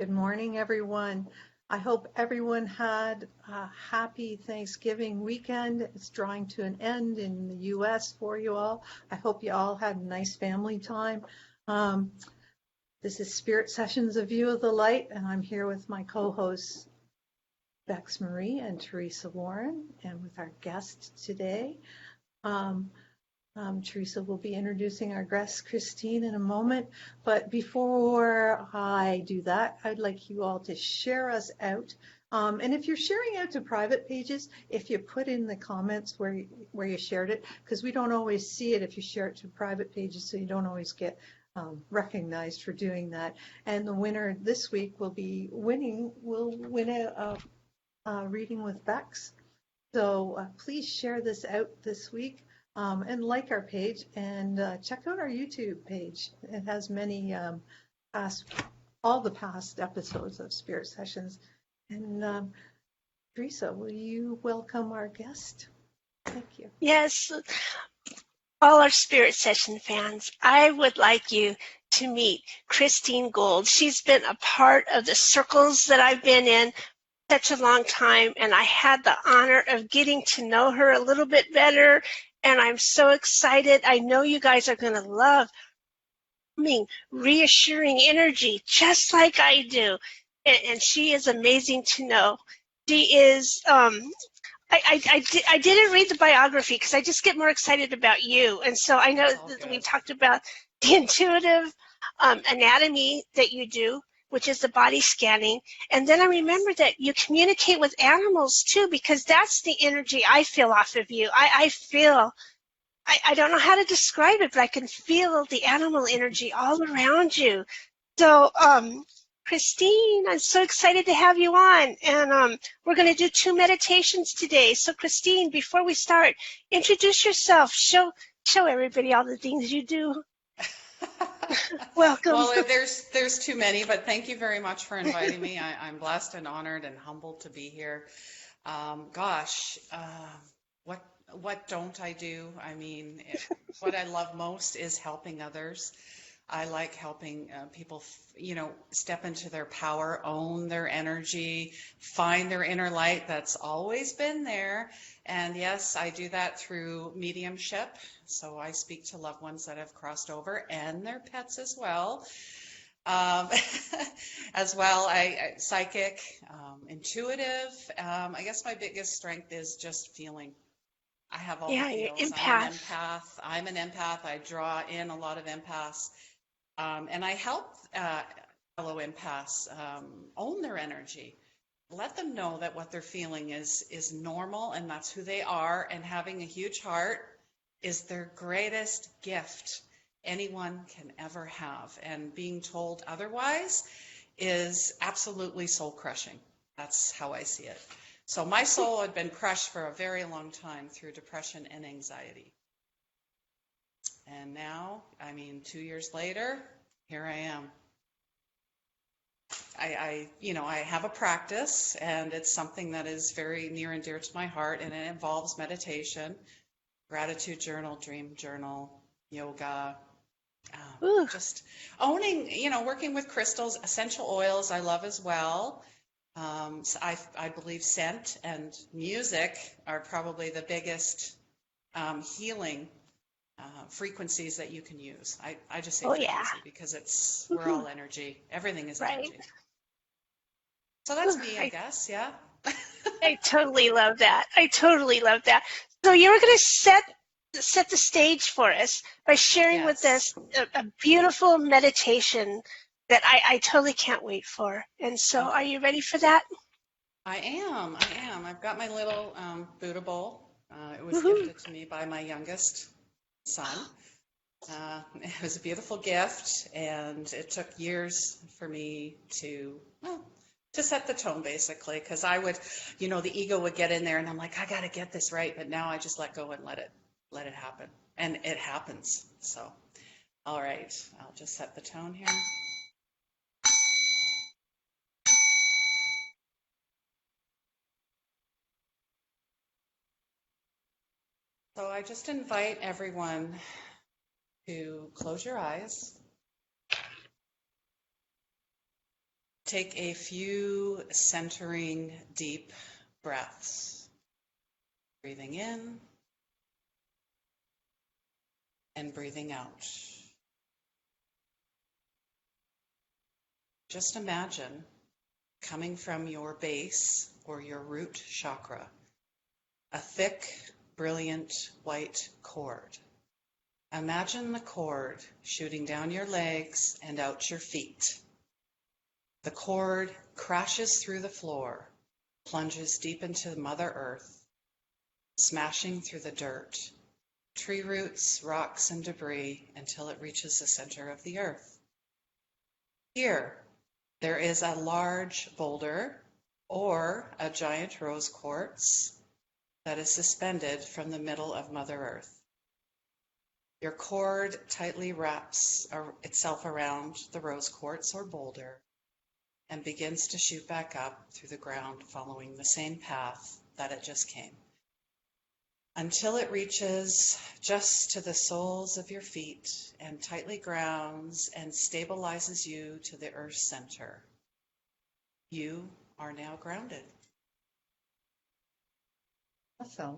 Good morning, everyone. I hope everyone had a happy Thanksgiving weekend. It's drawing to an end in the U.S. for you all. I hope you all had a nice family time. This is Spirit Sessions, A View of the Light, and I'm here with my co-hosts, Bex Marie and Teresa Warren, and with our guest today. Teresa will be introducing our guest, Christine, in a moment. But before I do that, I'd like you all to share us out. And if you're sharing out to private pages, if you put in the comments where you shared it, because we don't always see it if you share it to private pages, so you don't always get recognized for doing that. And the winner this week will win a reading with Bex. So please share this out this week. And like our page, and check out our YouTube page. It has many all the past episodes of Spirit Sessions. And Teresa, will you welcome our guest? Thank you. Yes, all our Spirit Session fans, I would like you to meet Christine Gold. She's been a part of the circles that I've been in such a long time, and I had the honor of getting to know her a little bit better. And I'm so excited. I know you guys are going to love reassuring energy just like I do. And she is amazing to know. She is, I didn't read the biography because I just get more excited about you. And so I know that we talked about the intuitive anatomy that you do, which is the body scanning. And then I remember that you communicate with animals too, because that's the energy I feel off of you. I don't know how to describe it, but I can feel the animal energy all around you. So, Christine, I'm so excited to have you on. And we're going to do 2 meditations today. So, Christine, before we start, introduce yourself. Show everybody all the things you do. Welcome. Well, there's too many, but thank you very much for inviting me. I'm blessed and honored and humbled to be here. What don't I do? I mean, what I love most is helping others. I like helping people, step into their power, own their energy, find their inner light that's always been there. And yes, I do that through mediumship. So I speak to loved ones that have crossed over and their pets as well. As well, I psychic, intuitive. I guess my biggest strength is just feeling. I have all the feels. I'm an empath. I draw in a lot of empaths. And I help fellow empaths own their energy. Let them know that what they're feeling is normal and that's who they are, and having a huge heart is their greatest gift anyone can ever have. And being told otherwise is absolutely soul-crushing. That's how I see it. So my soul had been crushed for a very long time through depression and anxiety. And now, 2 years later, here I am. I have a practice, and it's something that is very near and dear to my heart, and it involves meditation, gratitude journal, dream journal, yoga, just owning, working with crystals, essential oils I love as well. So I believe scent and music are probably the biggest healing frequencies that you can use. I just say frequency because we're all energy. Everything is energy. So that's me, I guess. Yeah. I totally love that. So you were going to set the stage for us by sharing with us a beautiful meditation that I totally can't wait for. And so are you ready for that? I am. I've got my little Buddha bowl. It was gifted to me by my youngest son. It was a beautiful gift, and it took years for me to set the tone, basically, because I would, the ego would get in there, and I'm like, I got to get this right, but now I just let go and let it happen, and it happens. So, all right, I'll just set the tone here. So I just invite everyone to close your eyes, take a few centering deep breaths. Breathing in and breathing out. Just imagine coming from your base or your root chakra, a thick, brilliant white cord. Imagine the cord shooting down your legs and out your feet. The cord crashes through the floor, plunges deep into Mother Earth, smashing through the dirt, tree roots, rocks, and debris until it reaches the center of the earth. Here, there is a large boulder or a giant rose quartz that is suspended from the middle of Mother Earth. Your cord tightly wraps itself around the rose quartz or boulder and begins to shoot back up through the ground, following the same path that it just came, until it reaches just to the soles of your feet and tightly grounds and stabilizes you to the earth's center. You are now grounded. Awesome.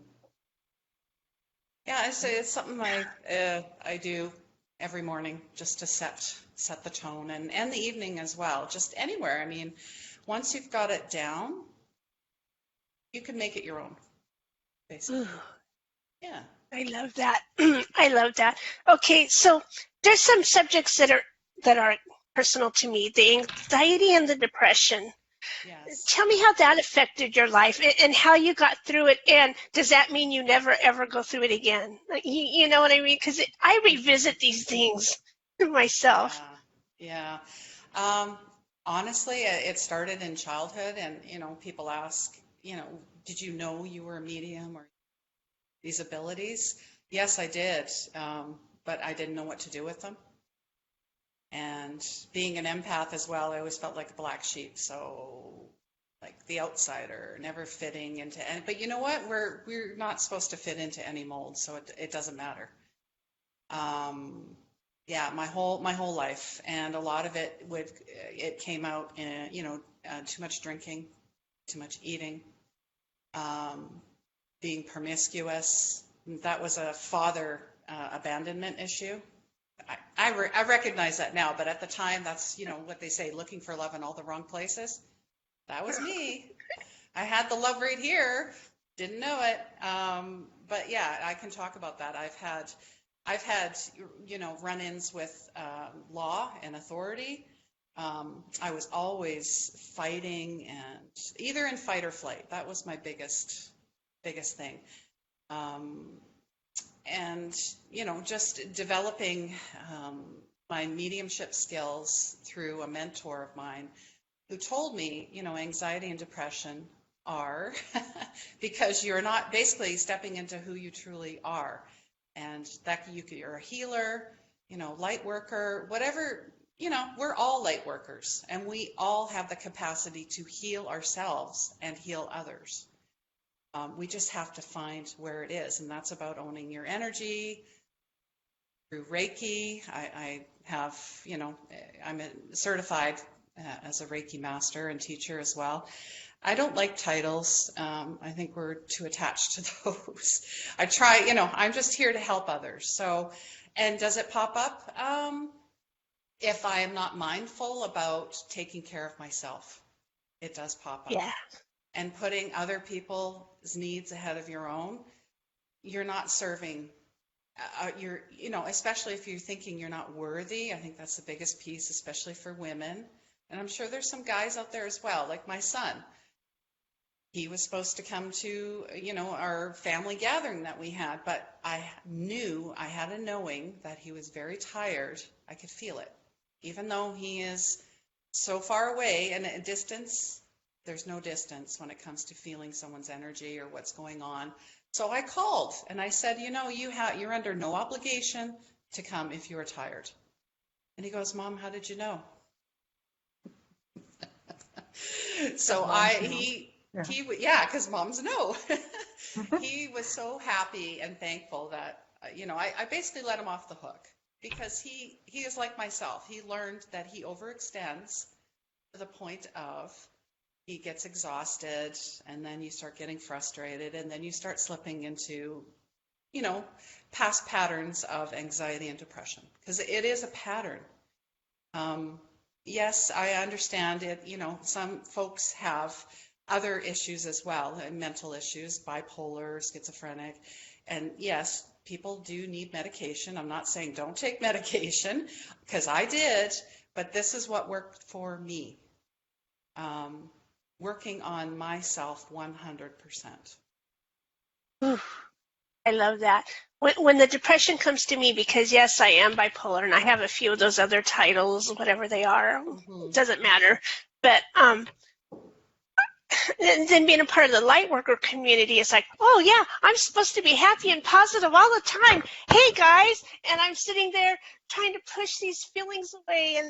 Yeah, it's something I do every morning just to set the tone, and the evening as well, just anywhere. I mean, once you've got it down, you can make it your own, basically. Ooh, Yeah. I love that. I love that. Okay, so there's some subjects that are personal to me, the anxiety and the depression. Yes. Tell me how that affected your life and how you got through it. And does that mean you never, ever go through it again? You know what I mean? Because I revisit these things myself. Yeah. Honestly, it started in childhood, and, people ask, did you know you were a medium or these abilities? Yes, I did, but I didn't know what to do with them. And being an empath as well, I always felt like a black sheep, so like the outsider, never fitting into any. But you know what? We're not supposed to fit into any mold, so it doesn't matter. Yeah, my whole life, and a lot of it came out in too much drinking, too much eating, being promiscuous. That was a father abandonment issue. I recognize that now, but at the time, that's, what they say, looking for love in all the wrong places. That was me. I had the love right here, didn't know it. But yeah, I can talk about that. I've had run-ins with law and authority. I was always fighting, and either in fight or flight. That was my biggest thing. And, just developing my mediumship skills through a mentor of mine who told me, anxiety and depression are because you're not basically stepping into who you truly are. And that you're a healer, light worker, whatever, we're all light workers, and we all have the capacity to heal ourselves and heal others. We just have to find where it is, and that's about owning your energy through Reiki. I have, I'm certified as a Reiki Master and teacher as well. I don't like titles. I think we're too attached to those. I try, I'm just here to help others. So, and does it pop up? If I am not mindful about taking care of myself, it does pop up. Yeah. And putting other people's needs ahead of your own, you're not serving. Especially if you're thinking you're not worthy. I think that's the biggest piece, especially for women. And I'm sure there's some guys out there as well, like my son. He was supposed to come to, our family gathering that we had, but I knew, I had a knowing that he was very tired. I could feel it. Even though he is so far away and a distance, there's no distance when it comes to feeling someone's energy or what's going on. So I called and I said, you're under no obligation to come if you are tired. And he goes, Mom, how did you know? So because moms know. He was so happy and thankful that, I basically let him off the hook, because he is like myself. He learned that he overextends to the point of he gets exhausted, and then you start getting frustrated, and then you start slipping into, past patterns of anxiety and depression, because it is a pattern. Yes, I understand it. Some folks have other issues as well, mental issues, bipolar, schizophrenic. And yes, people do need medication. I'm not saying don't take medication, because I did, but this is what worked for me. Working on myself 100%. I love that. When the depression comes to me, because yes, I am bipolar and I have a few of those other titles, whatever they are, it doesn't matter. But then being a part of the light worker community, it's like, oh yeah, I'm supposed to be happy and positive all the time. Hey guys, and I'm sitting there trying to push these feelings away, and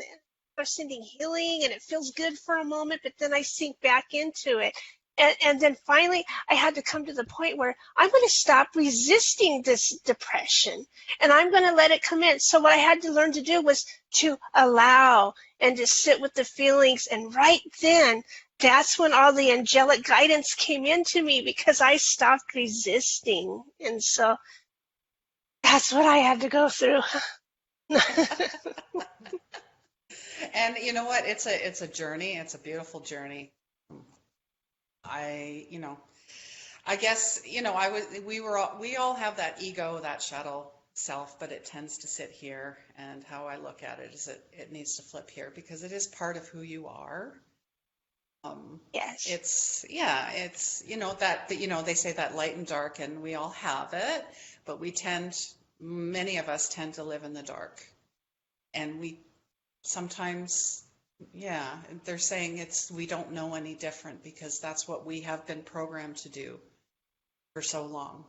they're sending healing, and it feels good for a moment, but then I sink back into it. And then finally, I had to come to the point where I'm going to stop resisting this depression, and I'm going to let it come in. So what I had to learn to do was to allow and to sit with the feelings. And right then, that's when all the angelic guidance came into me, because I stopped resisting. And so that's what I had to go through. And you know what? It's a journey. It's a beautiful journey. I guess, we all have that ego, that shadow self, but it tends to sit here. And how I look at it is it needs to flip here, because it is part of who you are. Yes. It's that they say that light and dark, and we all have it, but many of us tend to live in the dark. And we sometimes, they're saying we don't know any different, because that's what we have been programmed to do for so long.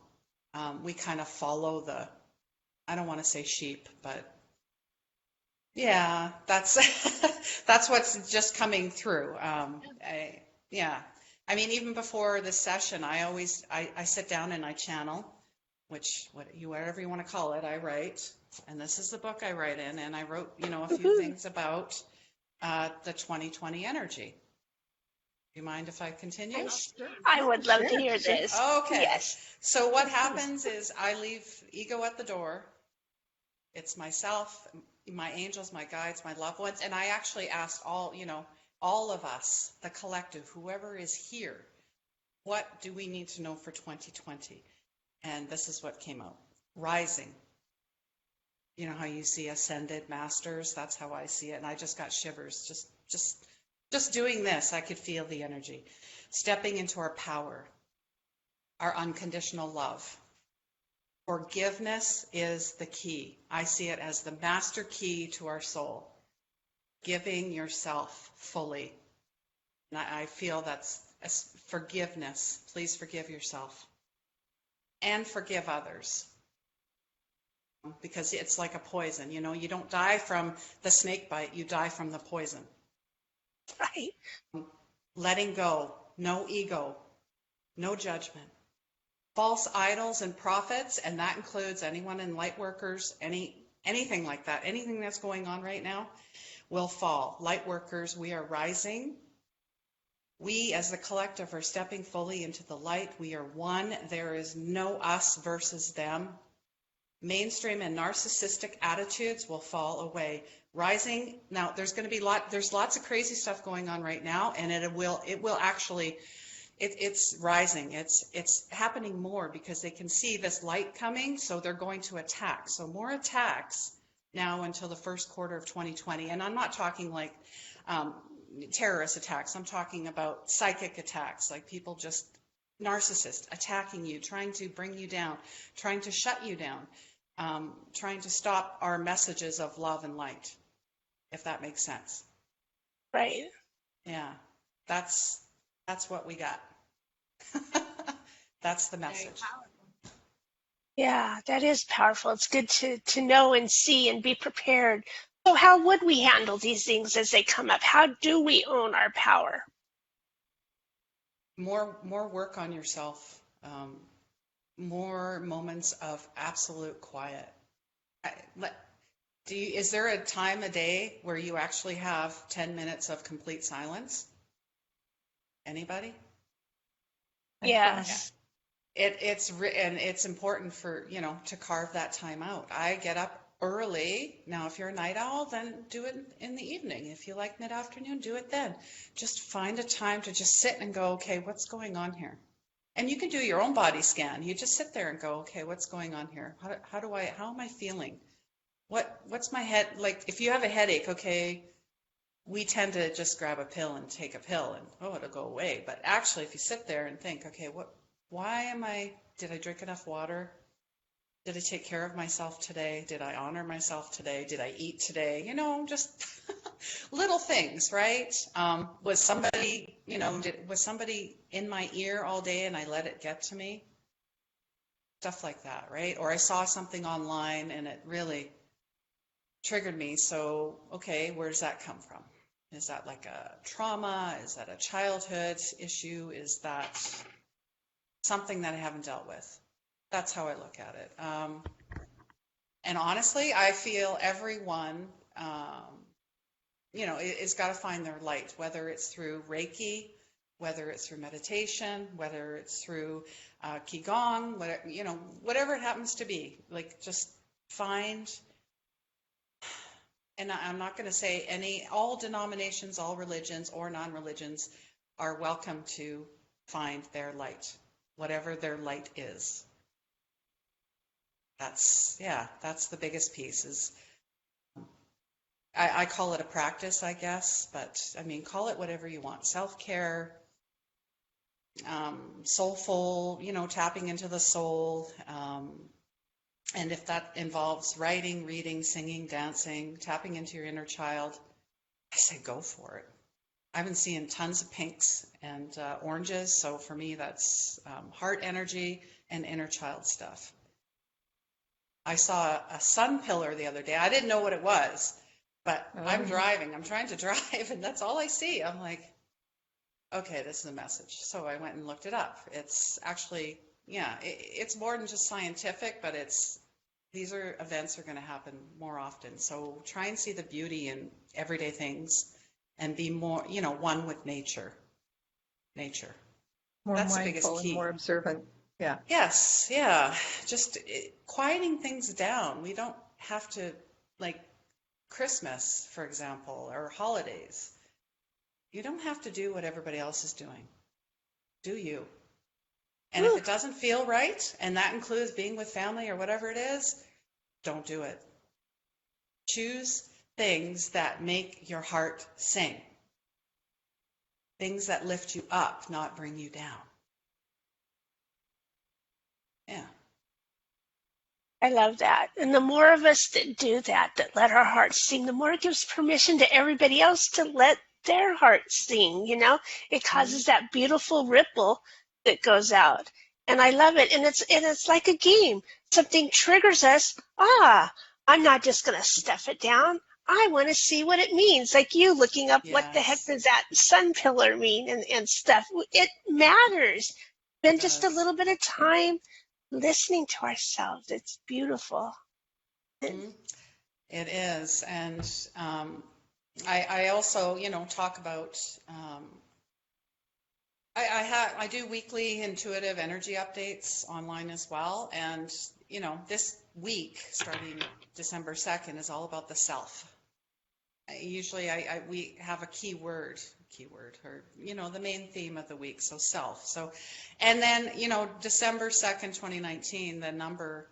We kind of follow I don't want to say sheep, but yeah, that's that's what's just coming through. I mean, even before this session, I sit down and I channel, whatever you want to call it, I write. And this is the book I write in, and I wrote, a few things about the 2020 energy. Do you mind if I continue? I would love to hear this. Okay. Yes. So what happens is I leave ego at the door. It's myself, my angels, my guides, my loved ones, and I actually asked all of us, the collective, whoever is here, what do we need to know for 2020? And this is what came out. Rising. You know how you see ascended masters? That's how I see it. And I just got shivers. Just doing this, I could feel the energy. Stepping into our power, our unconditional love. Forgiveness is the key. I see it as the master key to our soul. Giving yourself fully. And I feel that's forgiveness. Please forgive yourself. And forgive others. Because it's like a poison. You don't die from the snake bite, you die from the poison. Right. Letting go, no ego, no judgment. False idols and prophets, and that includes anyone in light workers, anything like that, anything that's going on right now, will fall. Light workers, we are rising. We as the collective are stepping fully into the light. We are one. There is no us versus them. Mainstream and narcissistic attitudes will fall away. Rising, now there's going to be there's lots of crazy stuff going on right now, and it will actually, it's rising. It's happening more because they can see this light coming, so they're going to attack. So more attacks now until the first quarter of 2020. And I'm not talking like terrorist attacks. I'm talking about psychic attacks, like people just narcissists attacking you, trying to bring you down, trying to shut you down, trying to stop our messages of love and light, if that makes sense. Right. Yeah, that's what we got. That's the message. Yeah, that is powerful. It's good to know and see and be prepared. So how would we handle these things as they come up? How do we own our power? More work on yourself. More moments of absolute quiet. Is there a time a day where you actually have 10 minutes of complete silence? Anybody? Yes. It's important for, to carve that time out. I get up early. Now, if you're a night owl, then do it in the evening. If you like mid-afternoon, do it then. Just find a time to just sit and go, okay, what's going on here? And you can do your own body scan. You just sit there and go, okay, what's going on here? How am I feeling? What's my head like? If you have a headache, okay, we tend to just grab a pill and take a pill and, oh, it'll go away. But actually, if you sit there and think, okay, did I drink enough water? Did I take care of myself today? Did I honor myself today? Did I eat today? Just little things, right? Was somebody in my ear all day and I let it get to me? Stuff like that, right? Or I saw something online and it really triggered me. So, okay, where does that come from? Is that like a trauma? Is that a childhood issue? Is that something that I haven't dealt with? That's how I look at it. And honestly, I feel everyone, is got to find their light, whether it's through Reiki, whether it's through meditation, whether it's through Qigong, whatever it happens to be. Like, just find. And I'm not going to say all denominations, all religions or non-religions are welcome to find their light, whatever their light is. That's the biggest piece is, I call it a practice, I guess, but I mean, call it whatever you want. Self-care, soulful, tapping into the soul. And if that involves writing, reading, singing, dancing, tapping into your inner child, I say go for it. I've been seeing tons of pinks and oranges. So for me, that's heart energy and inner child stuff. I saw a sun pillar the other day. I didn't know what it was, but I'm driving. I'm trying to drive, and that's all I see. I'm like, okay, this is a message. So I went and looked it up. It's actually, it's more than just scientific, but these events are going to happen more often. So try and see the beauty in everyday things and be more, one with nature. More That's mindful the biggest key. And more observant. Yeah. Yes, yeah. Just quieting things down. We don't have to, like Christmas, for example, or holidays. You don't have to do what everybody else is doing. Do you? And if it doesn't feel right, and that includes being with family or whatever it is, don't do it. Choose things that make your heart sing. Things that lift you up, not bring you down. Yeah. I love that. And the more of us that do that let our hearts sing, the more it gives permission to everybody else to let their hearts sing, It causes that beautiful ripple that goes out. And I love it. And it's like a game. Something triggers us. I'm not just going to stuff it down. I want to see what it means. Like you looking up what the heck does that sun pillar mean and stuff. It matters. Spend just a little bit of time listening to ourselves. It's beautiful. Mm-hmm. It is. And I also, talk about, I do weekly intuitive energy updates online as well. And, this week, starting December 2nd, is all about the self. Usually we have a keyword, or, the main theme of the week. So self. So, and then, December 2nd, 2019, the number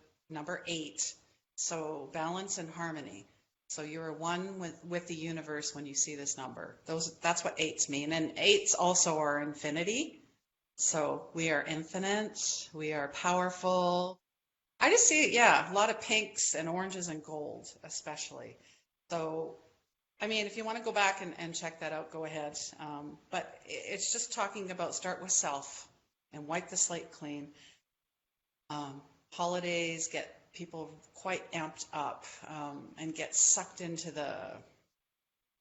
8. So balance and harmony. So you're one with the universe when you see this number. That's what 8s mean. And 8s also are infinity. So we are infinite. We are powerful. I just see, a lot of pinks and oranges and gold, especially. So, I mean, if you want to go back and check that out, go ahead. But it's just talking about start with self and wipe the slate clean. Holidays get people quite amped up and get sucked into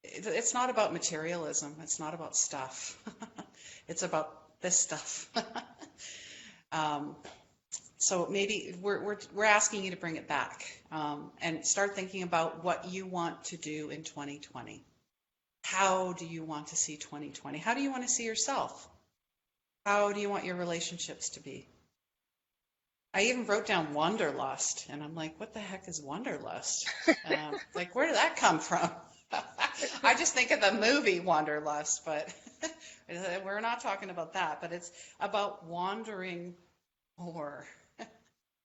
it's not about materialism. It's not about stuff. It's about this stuff. So maybe we're asking you to bring it back and start thinking about what you want to do in 2020. How do you want to see 2020? How do you want to see yourself? How do you want your relationships to be? I even wrote down wanderlust, and I'm like, what the heck is wanderlust? Like, where did that come from? I just think of the movie Wanderlust, but we're not talking about that. But it's about wandering more.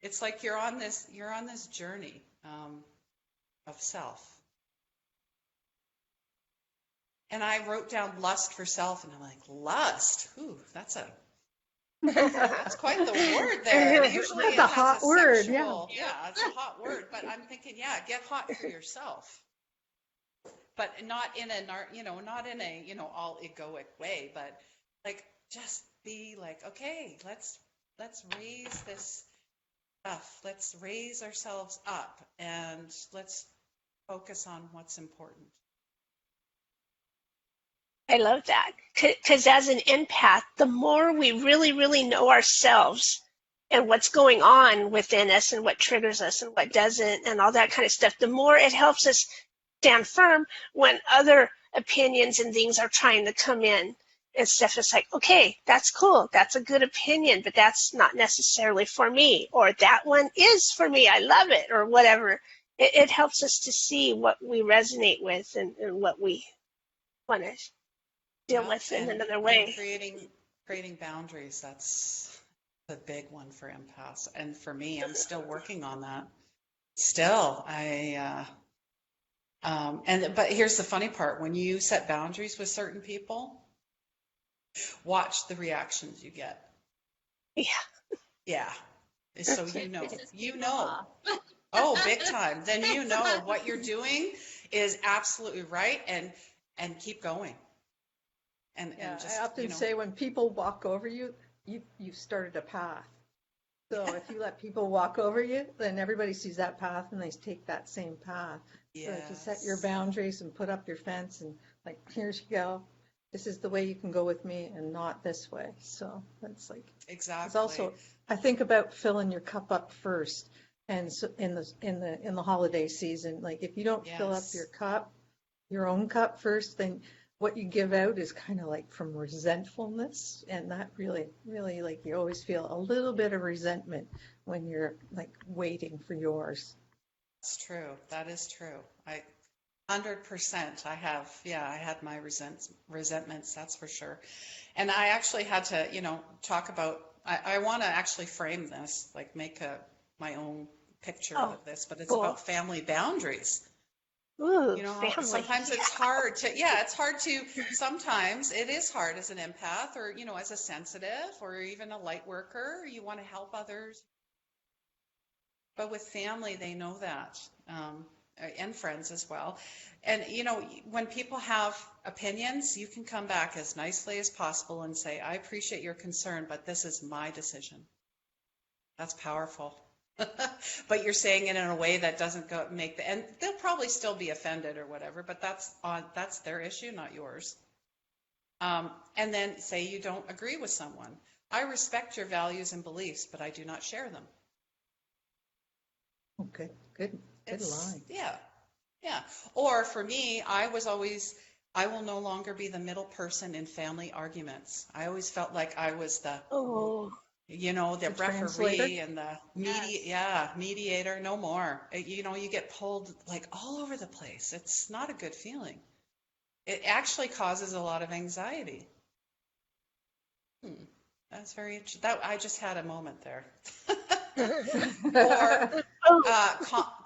It's like you're on this journey of self. And I wrote down lust for self, and I'm like, lust? Ooh, that's quite the word there. Usually That's it a has hot a word, sexual, yeah, it's a hot word. But I'm thinking, yeah, get hot for yourself. But not in a, not in a, all egoic way, but like just be like, okay, let's raise this stuff. Let's raise ourselves up and let's focus on what's important. I love that. Because as an empath, the more we really, really know ourselves and what's going on within us and what triggers us and what doesn't and all that kind of stuff, the more it helps us stand firm when other opinions and things are trying to come in and stuff. It's like, okay, that's cool. That's a good opinion, but that's not necessarily for me. Or that one is for me. I love it, or whatever. It helps us to see what we resonate with and what we want to deal with in another way. And creating boundaries, that's the big one for empaths. And for me, I'm still working on that. Still, but here's the funny part. When you set boundaries with certain people, watch the reactions you get. Yeah. Yeah. So you know. Oh, big time. Then you know what you're doing is absolutely right, and keep going. And just, I often say when people walk over you, you've started a path. So if you let people walk over you, then everybody sees that path and they take that same path. Yes. So if you set your boundaries and put up your fence and like, here you go. This is the way you can go with me and not this way. So that's like, exactly. It's also, I think about filling your cup up first. And so in the holiday season, like if you don't fill up your own cup first, then what you give out is kind of like from resentfulness, and that really, really, like you always feel a little bit of resentment when you're like waiting for yours. That's true. That is true. 100%. I had my resentments, that's for sure. And I actually had to, talk about, I want to actually frame this, like make my own picture of this, but it's about family boundaries. Ooh, sometimes it's hard sometimes it is hard as an empath or, as a sensitive or even a light worker, you want to help others. But with family, they know that, and friends as well. And, when people have opinions, you can come back as nicely as possible and say, I appreciate your concern, but this is my decision. That's powerful. But you're saying it in a way that doesn't and they'll probably still be offended or whatever, but that's their issue, not yours. And then say you don't agree with someone. I respect your values and beliefs, but I do not share them. Okay, good line. Yeah. Or for me, I will no longer be the middle person in family arguments. I always felt like I was the the referee and the mediator, no more. You get pulled like all over the place. It's not a good feeling. It actually causes a lot of anxiety. That's very interesting. I just had a moment there. Or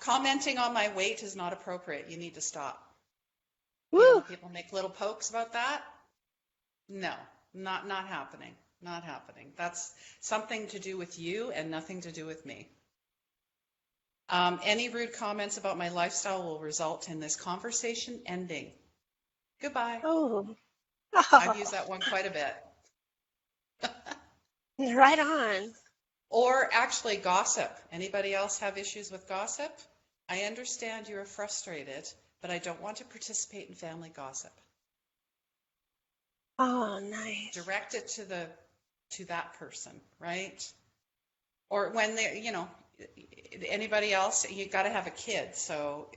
commenting on my weight is not appropriate. You need to stop. People make little pokes about that. No, not happening. Not happening. That's something to do with you and nothing to do with me. Any rude comments about my lifestyle will result in this conversation ending. Goodbye. I've used that one quite a bit. Right on. Or actually gossip. Anybody else have issues with gossip? I understand you are frustrated, but I don't want to participate in family gossip. Oh, nice. Direct it to that person, right? or when they, anybody else, you got to have a kid. So,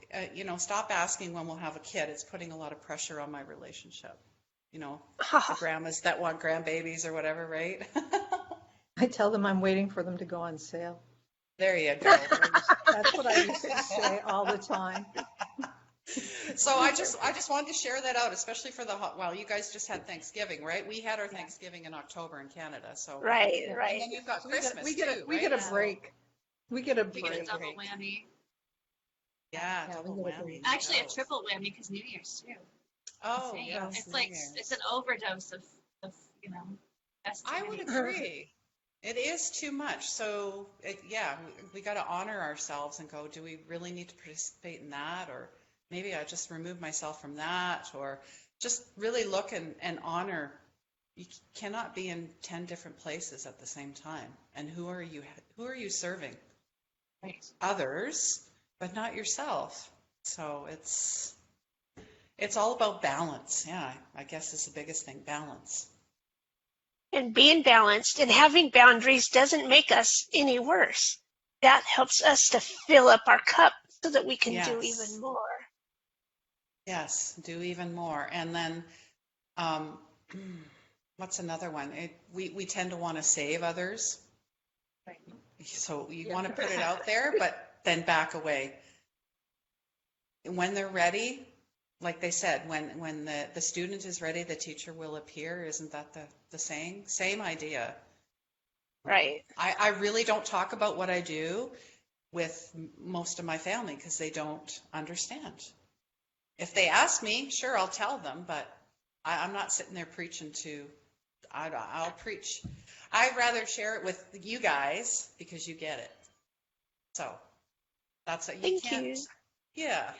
stop asking when we'll have a kid. It's putting a lot of pressure on my relationship. The grandmas that want grandbabies or whatever, right? I tell them I'm waiting for them to go on sale. There you go. That's what I used to say all the time. So I just wanted to share that out, especially for you guys just had Thanksgiving, right? We had our Thanksgiving in October in Canada, so right. And then you've got Christmas we get a break. We get a double whammy. Yeah, double whammy. Actually, a triple whammy because New Year's too. Oh, yeah. It's like it's an overdose of I would agree. It is too much. So, we got to honor ourselves and go, do we really need to participate in that? Or maybe I just remove myself from that, or just really look and honor. You cannot be in 10 different places at the same time. And who are you serving? Right. Others, but not yourself. So it's all about balance. Yeah, I guess is the biggest thing, balance. And being balanced and having boundaries doesn't make us any worse. That helps us to fill up our cup so that we can do even more. Yes, do even more. And then, what's another one? We tend to want to save others. Right. So you want to put it out there, but then back away. When they're ready, like they said, when the student is ready, the teacher will appear. Isn't that the saying? Same idea. Right. I really don't talk about what I do with most of my family because they don't understand. If they ask me, sure, I'll tell them, but I'm not sitting there preaching I'll preach. I'd rather share it with you guys because you get it. So that's what you can't. Thank you. Yeah.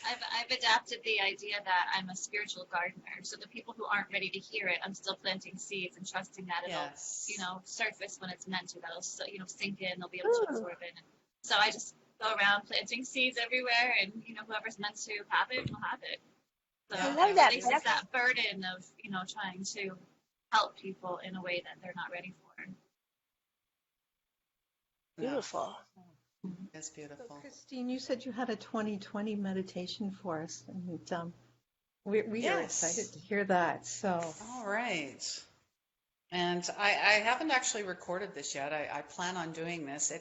I've adapted the idea that I'm a spiritual gardener. So the people who aren't ready to hear it, I'm still planting seeds and trusting that it'll, surface when it's meant to. That'll, sink in. They'll be able to absorb it. So I just go around planting seeds everywhere, and whoever's meant to have it will have it. So I love that. It releases that burden of trying to help people in a way that they're not ready for. Beautiful. It's beautiful. So Christine, you said you had a 2020 meditation for us, and we are excited to hear that. So, all right. And I haven't actually recorded this yet. I plan on doing this.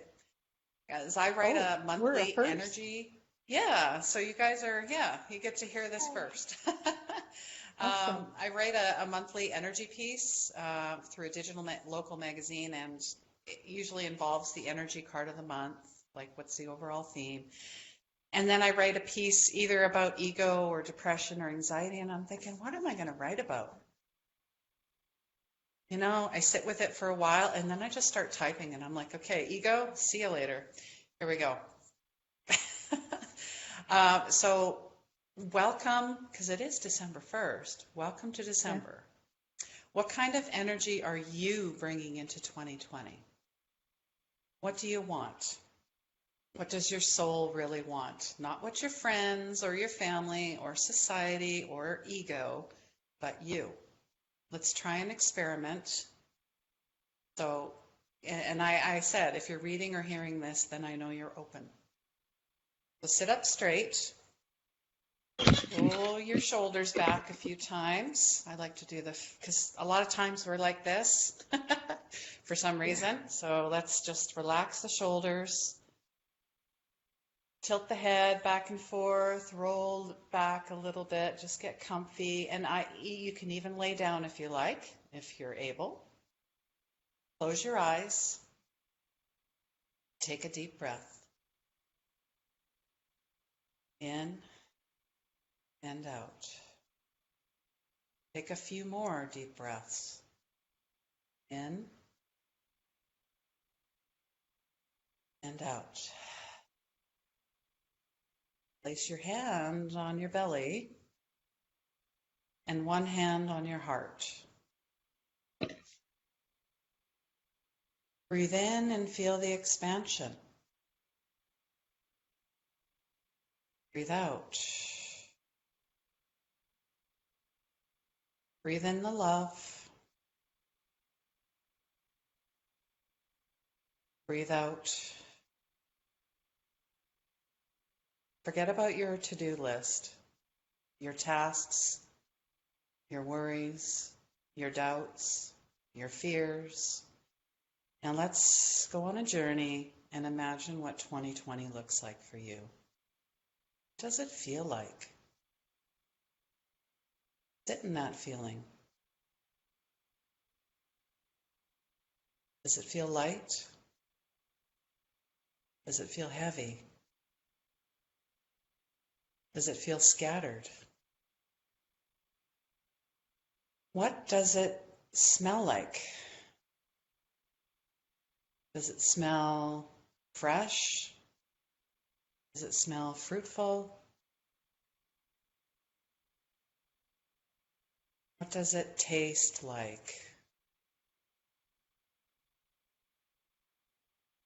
As I write a monthly energy. Yeah. So you guys you get to hear this first. Awesome. I write a monthly energy piece through a digital local magazine, and it usually involves the energy card of the month, like what's the overall theme. And then I write a piece either about ego or depression or anxiety, and I'm thinking, what am I going to write about? I sit with it for a while, and then I just start typing, and I'm like, okay, ego, see you later. Here we go. So welcome, because it is December 1st. Welcome to December. Yeah. What kind of energy are you bringing into 2020? What do you want? What does your soul really want? Not what your friends or your family or society or ego, but you. Let's try an experiment. So, and I said, if you're reading or hearing this, then I know you're open. So sit up straight. Roll your shoulders back a few times. I like to do because a lot of times we're like this for some reason. So let's just relax the shoulders. Tilt the head back and forth, roll back a little bit, just get comfy. And you can even lay down if you like, if you're able. Close your eyes. Take a deep breath. In and out. Take a few more deep breaths. In and out. Place your hand on your belly and one hand on your heart. Breathe in and feel the expansion. Breathe out. Breathe in the love. Breathe out. Forget about your to-do list, your tasks, your worries, your doubts, your fears. And let's go on a journey and imagine what 2020 looks like for you. What does it feel like? Sit in that feeling. Does it feel light? Does it feel heavy? Does it feel scattered? What does it smell like? Does it smell fresh? Does it smell fruitful? What does it taste like?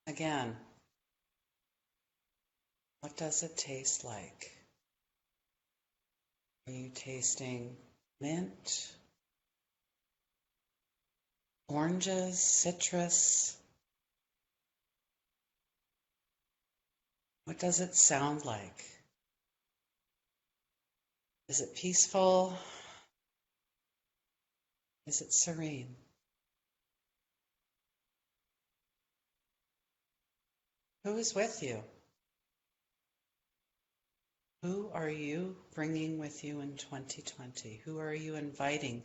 Again, what does it taste like? Are you tasting mint, oranges, citrus? What does it sound like? Is it peaceful? Is it serene? Who is with you? Who are you bringing with you in 2020? Who are you inviting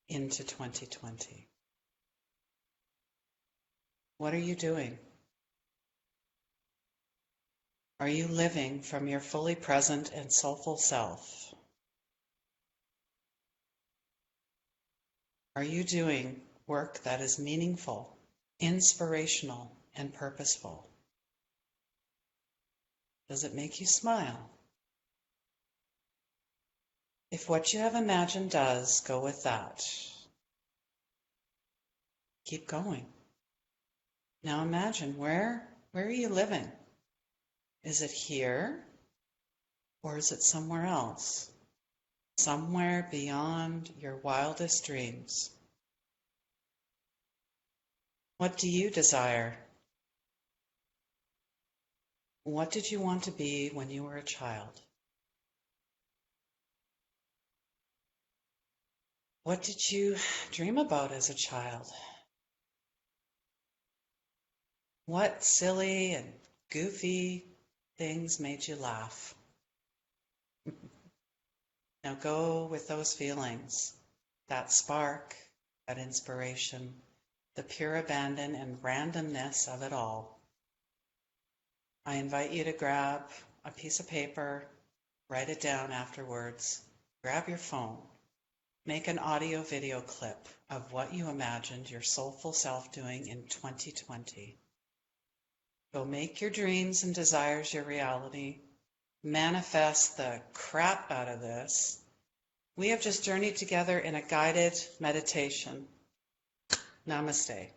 into 2020? What are you doing? Are you living from your fully present and soulful self? Are you doing work that is meaningful, inspirational, and purposeful? Does it make you smile? If what you have imagined does, go with that. Keep going. Now imagine, where are you living? Is it here, or is it somewhere else? Somewhere beyond your wildest dreams? What do you desire? What did you want to be when you were a child? What did you dream about as a child? What silly and goofy things made you laugh? Now go with those feelings, that spark, that inspiration, the pure abandon and randomness of it all. I invite you to grab a piece of paper, write it down afterwards, grab your phone, make an audio video clip of what you imagined your soulful self doing in 2020. Go make your dreams and desires your reality. Manifest the crap out of this. We have just journeyed together in a guided meditation. Namaste.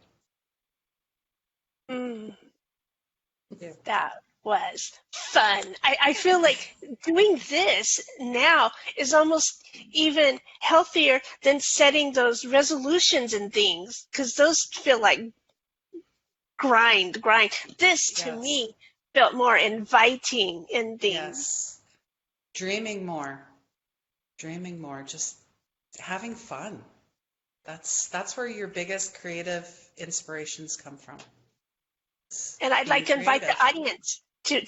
That was fun. I feel like doing this now is almost even healthier than setting those resolutions and things, because those feel like grind. This, to me, felt more inviting in things. Yes. Dreaming more, just having fun. That's where your biggest creative inspirations come from. And I'd like to invite the audience to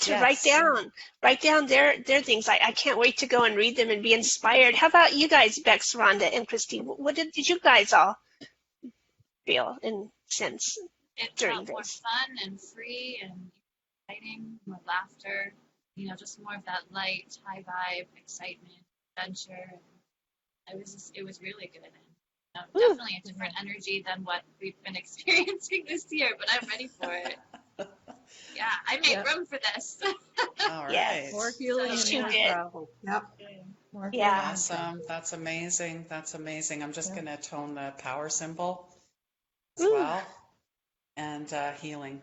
write down their things. I can't wait to go and read them and be inspired. How about you guys, Bex, Rhonda, and Christine? What did you guys all feel and sense during this? It felt more fun and free and exciting, more laughter, just more of that light, high vibe, excitement, adventure. It was really good. And, definitely a different energy than what we've been experiencing this year, but I'm ready for it. Yeah, I made room for this. All right. More healing and more travel. Yep. More healing. Awesome. That's amazing. I'm just going to tone the power symbol as well. And healing.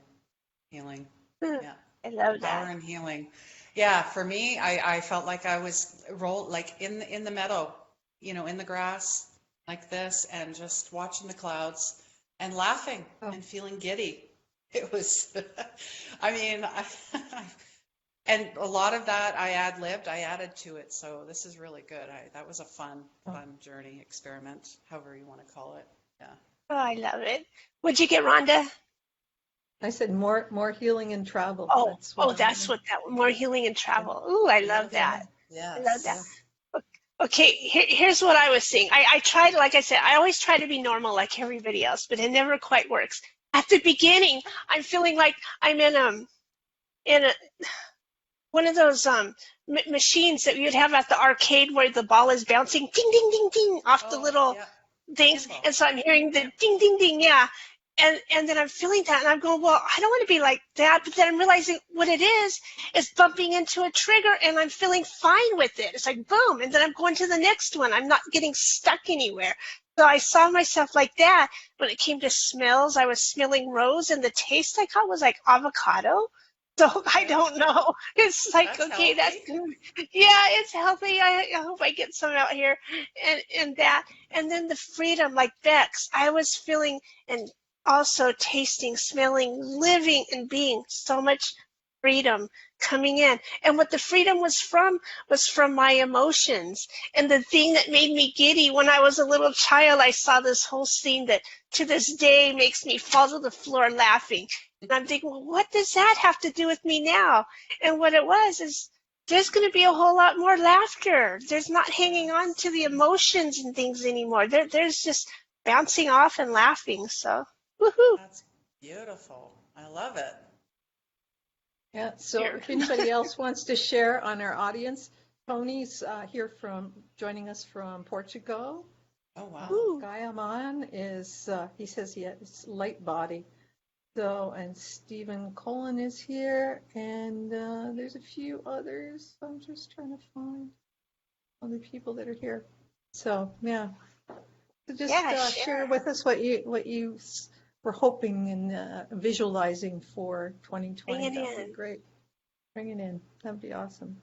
Yeah. I love that. Power and healing. Yeah, for me, I felt like I was in the meadow, in the grass like this, and just watching the clouds and laughing and feeling giddy. It was, I mean, and a lot of that I ad-libbed, I added to it. So this is really good. That was a fun journey, experiment, however you want to call it. Yeah. Oh, I love it. What'd you get, Rhonda? I said more healing and travel. Oh, That's what I'm that's getting. what that more healing and travel. Ooh, I love that. Beautiful. I love that. Yes. Okay, here's what I was seeing. I tried, like I said, I always try to be normal like everybody else, but it never quite works. At the beginning, I'm feeling like I'm in a one of those machines that you'd have at the arcade where the ball is bouncing, ding, ding, ding, ding, off the Oh, little yeah. things. Pinball. And so I'm hearing the ding, ding, ding, yeah. And then I'm feeling that, and I'm going, well, I don't want to be like that. But then I'm realizing what it is bumping into a trigger, and I'm feeling fine with it. It's like, boom. And then I'm going to the next one. I'm not getting stuck anywhere. So I saw myself like that. When it came to smells, I was smelling rose, and the taste I got was like avocado. So I don't know. It's like, That's okay, that's healthy. good. Yeah, it's healthy. I hope I get some out here. And that. And then the freedom, like Bex, I was feeling and also tasting, smelling, living, and being so much freedom coming in. And what the freedom was from my emotions. And the thing that made me giddy when I was a little child, I saw this whole scene that to this day makes me fall to the floor laughing. And I'm thinking, well, what does that have to do with me now? And what it was is there's going to be a whole lot more laughter. There's not hanging on to the emotions and things anymore. There's just bouncing off and laughing. So, woohoo. That's beautiful. I love it. Yeah, so if anybody else wants to share on our audience, Tony's here joining us from Portugal. Oh, wow. Guy Aman is, he says he has light body. So, and Stephen Colin is here, and there's a few others. I'm just trying to find other people that are here. So, yeah. So just share with us what you were hoping and visualizing for 2020. That would be great. Bring it in. That'd be awesome.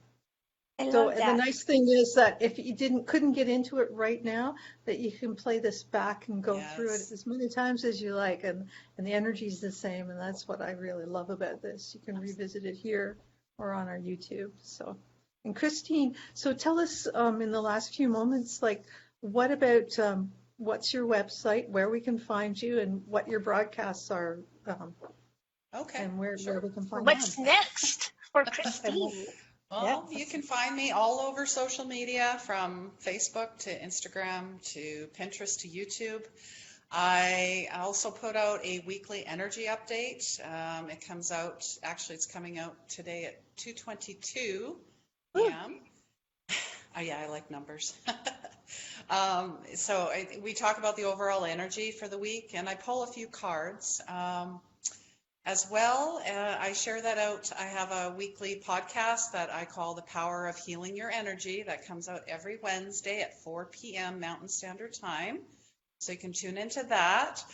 So the nice thing is that if you couldn't get into it right now, that you can play this back and go through it as many times as you like, and the energy is the same, and that's what I really love about this. You can revisit it here or on our YouTube. So, and Christine, so tell us in the last few moments, like, what about what's your website, where we can find you, and what your broadcasts are, and where we can find What's next for Christine? Well, you can find me all over social media, from Facebook to Instagram to Pinterest to YouTube. I also put out a weekly energy update. It comes out, actually it's coming out today at 2:22 p.m. Oh yeah, I like numbers. So we talk about the overall energy for the week, and I pull a few cards. As well, I share that out. I have a weekly podcast that I call The Power of Healing Your Energy that comes out every Wednesday at 4 p.m. Mountain Standard Time. So you can tune into that.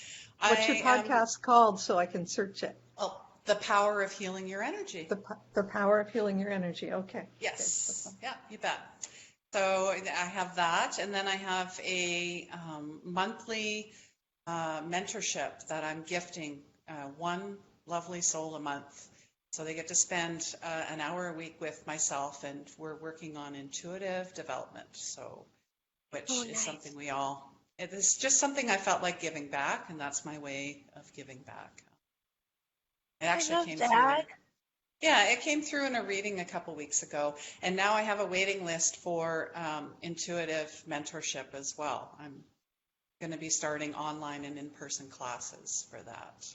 What's your podcast called so I can search it? Oh, The Power of Healing Your Energy. The Power of Healing Your Energy. Okay. Yes. Okay. Yeah, you bet. So I have that. And then I have a monthly mentorship that I'm gifting one lovely soul a month. So they get to spend an hour a week with myself, and we're working on intuitive development. So, which is something it is just something I felt like giving back, and that's my way of giving back. It actually came through. Yeah, it came through in a reading a couple weeks ago, and now I have a waiting list for intuitive mentorship as well. I'm going to be starting online and in-person classes for that.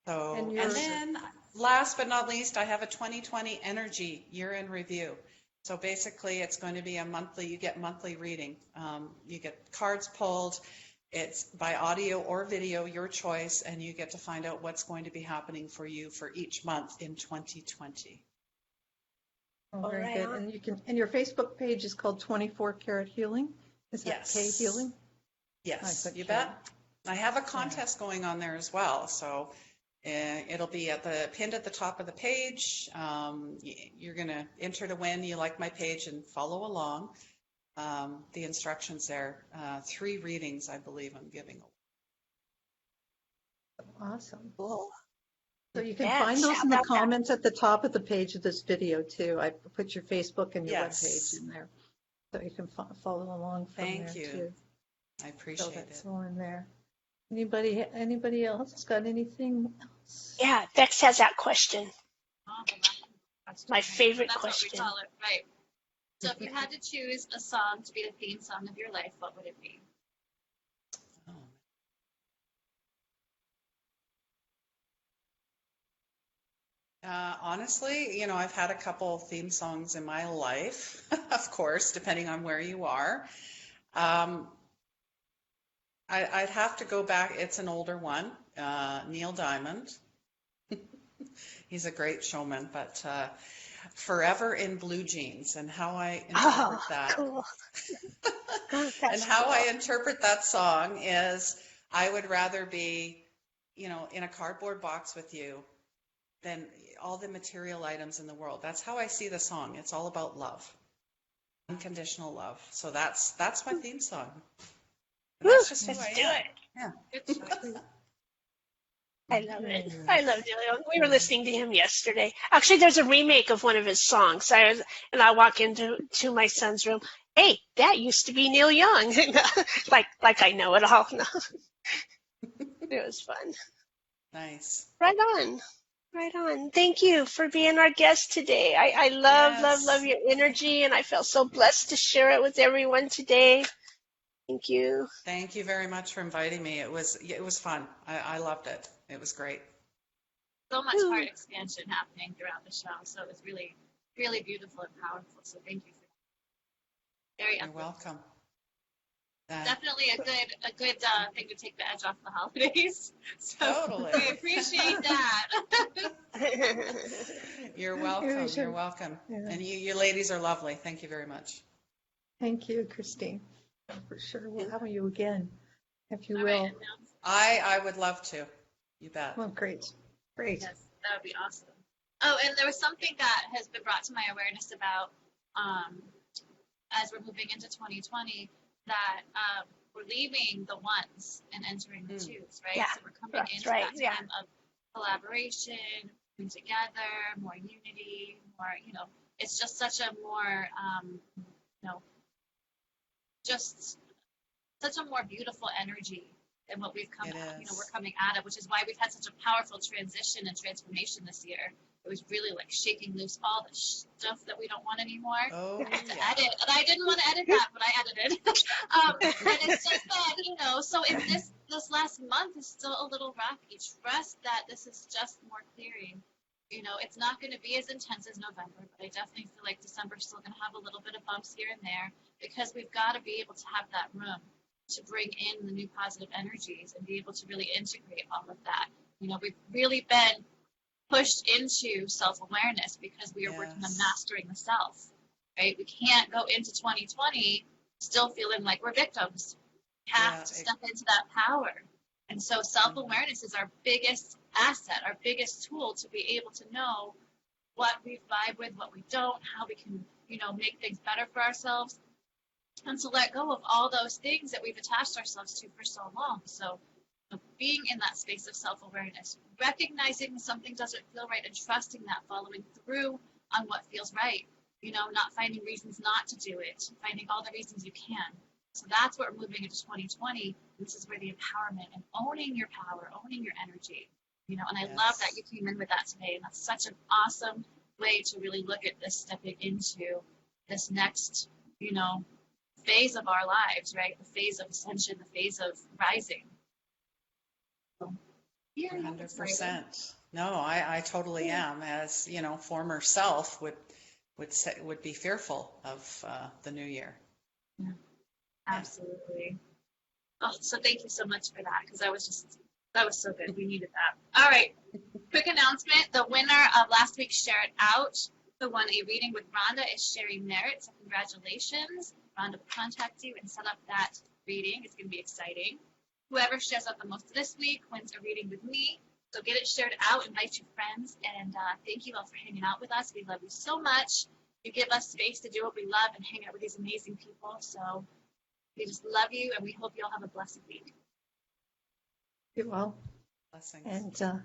So, and then last but not least, I have a 2020 energy year-end review. So basically it's going to be you get monthly reading. You get cards pulled. It's by audio or video, your choice, and you get to find out what's going to be happening for you for each month in 2020. Oh, very good. And your Facebook page is called 24 Karat Healing. Is that K Healing? Yes, you bet. I have a contest going on there as well. So it'll be pinned at the top of the page. You're going to enter to win. You like my page and follow along. The instructions there. 3 readings, I believe I'm giving away. Awesome. Cool. So you can find those in the comments at the top of the page of this video too. I put your Facebook and your webpage in there, so you can follow along from there too. Thank you. I appreciate it. So that's all in there. Anybody else got anything else? Yeah, Bex has that question. My favorite question. That's what we call it, right? So if you had to choose a song to be the theme song of your life, what would it be? Honestly, I've had a couple theme songs in my life, of course, depending on where you are. I'd have to go back. It's an older one, Neil Diamond. He's a great showman, but Forever in Blue Jeans, and how I interpret that. Cool. And how I interpret that song is I would rather be, in a cardboard box with you than all the material items in the world. That's how I see the song. It's all about love, unconditional love. So that's my theme song. And that's just who I am. Do it. Yeah. I love it. I love Neil. We were listening to him yesterday. Actually, there's a remake of one of his songs. I walk into my son's room. Hey, that used to be Neil Young. like I know it all. It was fun. Nice. Right on. Right on. Thank you for being our guest today. I love your energy, and I felt so blessed to share it with everyone today. Thank you. Thank you very much for inviting me. It was fun. I loved it. It was great. So much heart expansion happening throughout the show. So it was really, really beautiful and powerful. So thank you for that. Very You're welcome. Definitely a good thing to take the edge off the holidays. So totally. We appreciate that. You're welcome. You're welcome. Yeah. And you ladies are lovely. Thank you very much. Thank you, Christine. For sure. We'll have you again, if you will. Right, I would love to. You bet. Well, great. Great. Yes, that would be awesome. Oh, and there was something that has been brought to my awareness about as we're moving into 2020, that we're leaving the ones and entering the twos, right? Yeah, so we're coming into that time of collaboration, coming together, more unity, more, it's just such a more, just such a more beautiful energy than what we've come, we're coming out of, which is why we've had such a powerful transition and transformation this year. It was really like shaking loose all the stuff that we don't want anymore to edit. And I didn't want to edit that, but I edited. And it's just that, so if this last month is still a little rocky, trust that this is just more clearing. It's not going to be as intense as November, but I definitely feel like December's still going to have a little bit of bumps here and there, because we've got to be able to have that room to bring in the new positive energies and be able to really integrate all of that. We've really been pushed into self-awareness because we are working on mastering the self, right? We can't go into 2020 still feeling like we're victims. We have to step into that power. And so self-awareness is our biggest asset, our biggest tool to be able to know what we vibe with, what we don't, how we can, make things better for ourselves, and to let go of all those things that we've attached ourselves to for so long. So being in that space of self-awareness, recognizing when something doesn't feel right and trusting that, following through on what feels right, not finding reasons not to do it, finding all the reasons you can. So that's what we're moving into 2020. This is where the empowerment and owning your power, owning your energy, and I love that you came in with that today. And that's such an awesome way to really look at this, stepping into this next, phase of our lives, right? The phase of ascension, the phase of rising. Yeah, 100%. No, I totally am. As former self would be fearful of the new year. Yeah, absolutely. Oh, so thank you so much for that, because that was so good. We needed that. All right. Quick announcement: the winner of last week's Share It Out, who won a reading with Rhonda, is Sherry Merritt. So congratulations. Rhonda will contact you and set up that reading. It's going to be exciting. Whoever shares up the most this week wins a reading with me. So get it shared out, invite your friends, and thank you all for hanging out with us. We love you so much. You give us space to do what we love and hang out with these amazing people. So we just love you, and we hope you all have a blessed week. Well, Blessings. And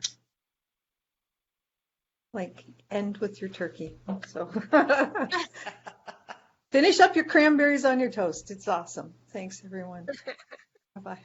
like end with your turkey. So finish up your cranberries on your toast. It's awesome. Thanks, everyone. Bye-bye.